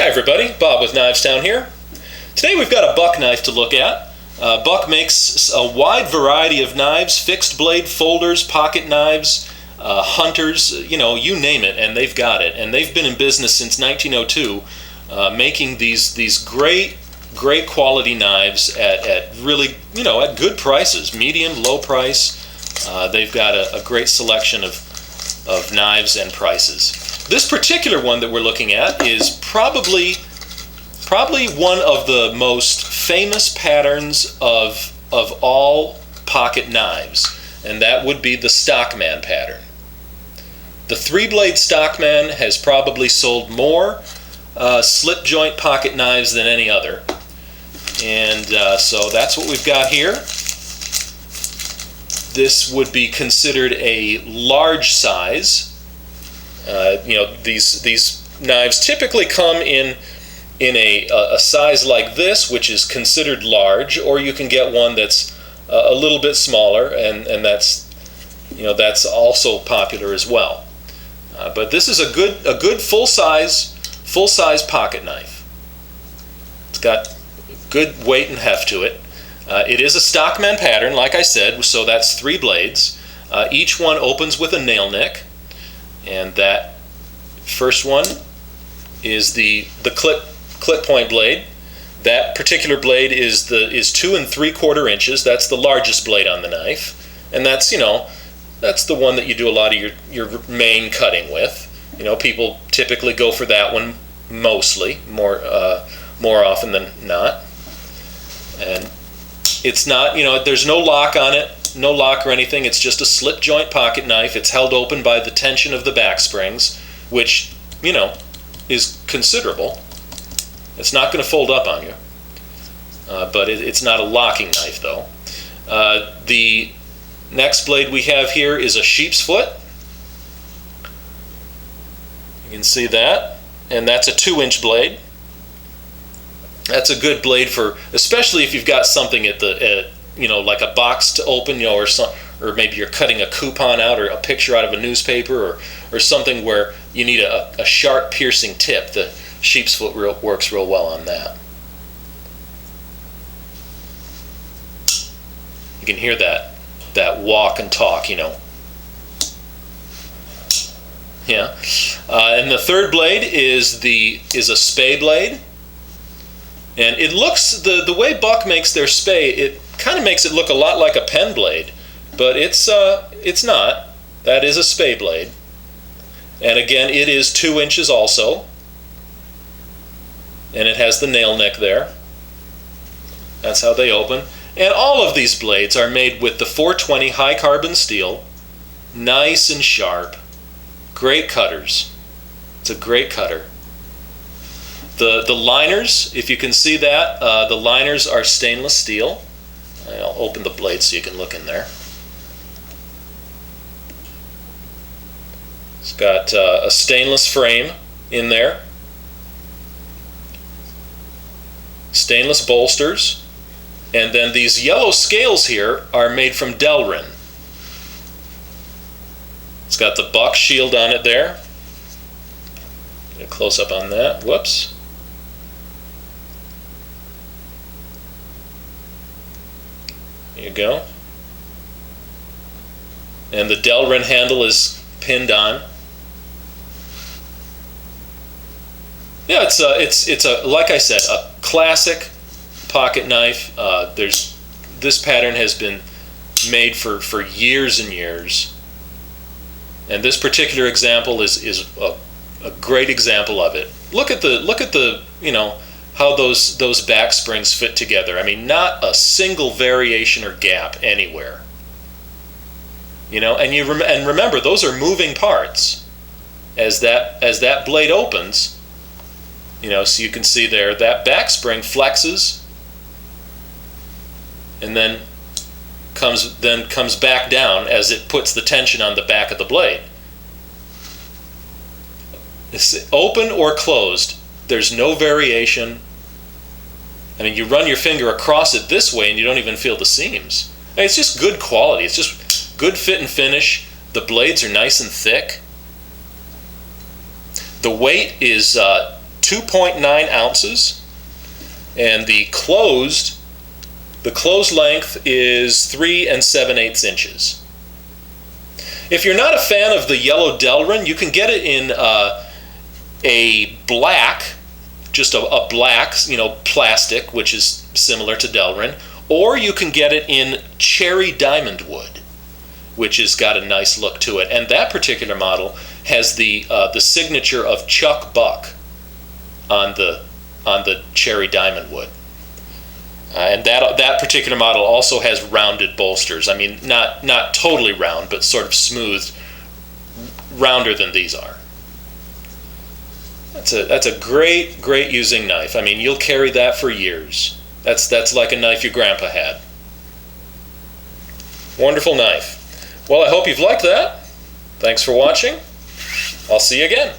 everybody, Bob with Knives Town here. Today we've got a buck knife to look at. Buck makes a wide variety of knives, fixed blade folders, pocket knives, hunters, you name it, and they've got it. And they've been in business since 1902, making these great quality knives at really, at good prices, medium, low price. They've got a great selection of knives and prices. This particular one that we're looking at is probably one of the most famous patterns of all pocket knives, and that would be the Stockman pattern. The three-blade Stockman has probably sold more slip joint pocket knives than any other, and so that's what we've got here. This would be considered a large size. These knives typically come in a size like this, which is considered large, or you can get one that's a little bit smaller, and that's also popular as well. But this is a good full size pocket knife. It's got good weight and heft to it. It is a Stockman pattern, like I said, so that's 3 blades. Each one opens with a nail nick, and that first one is the clip point blade. That particular blade is 2 3/4 inches. That's the largest blade on the knife, and that's the one that you do a lot of your main cutting with. People typically go for that one mostly, more often than not. And it's not, there's no lock on it, no lock or anything. It's just a slip joint pocket knife. It's held open by the tension of the back springs, which, is considerable. It's not going to fold up on you, but it's not a locking knife, though. The next blade we have here is a sheep's foot. You can see that, and that's a 2-inch blade. That's a good blade for, especially if you've got something like a box to open, or maybe you're cutting a coupon out or a picture out of a newspaper, or something where you need a sharp, piercing tip. The sheep's foot works real well on that. You can hear that walk and talk, Yeah. And the third blade is a spay blade. And it looks, the way Buck makes their spay, it kind of makes it look a lot like a pen blade, but it's not. That is a spay blade. And again, it is 2 inches also. And it has the nail nick there. That's how they open. And all of these blades are made with the 420 high carbon steel, nice and sharp. Great cutters. It's a great cutter. The liners, if you can see that, the liners are stainless steel. I'll open the blade so you can look in there. It's got a stainless frame in there. Stainless bolsters. And then these yellow scales here are made from Delrin. It's got the Buck shield on it there. Get a close up on that. Whoops. There you go. And the Delrin handle is pinned on. Yeah, it's a like I said, a classic pocket knife. This pattern has been made for years and years, and this particular example is a great example of it. Look at the how those back springs fit together. I mean, not a single variation or gap anywhere. And remember, those are moving parts. As that blade opens, so you can see there that back spring flexes, and then comes back down as it puts the tension on the back of the blade. It's open or closed. There's no variation. I mean, you run your finger across it this way and you don't even feel the seams. I mean, it's just good quality. It's just good fit and finish. The blades are nice and thick. The weight is 2.9 ounces, and the closed length is 3 7/8 inches. If you're not a fan of the yellow Delrin, you can get it in a black, just a black, plastic, which is similar to Delrin, or you can get it in cherry diamond wood, which has got a nice look to it. And that particular model has the signature of Chuck Buck on the cherry diamond wood. And that particular model also has rounded bolsters. I mean, not totally round, but sort of smooth, rounder than these are. That's a great using knife. I mean, you'll carry that for years. That's like a knife your grandpa had. Wonderful knife. Well, I hope you've liked that. Thanks for watching. I'll see you again.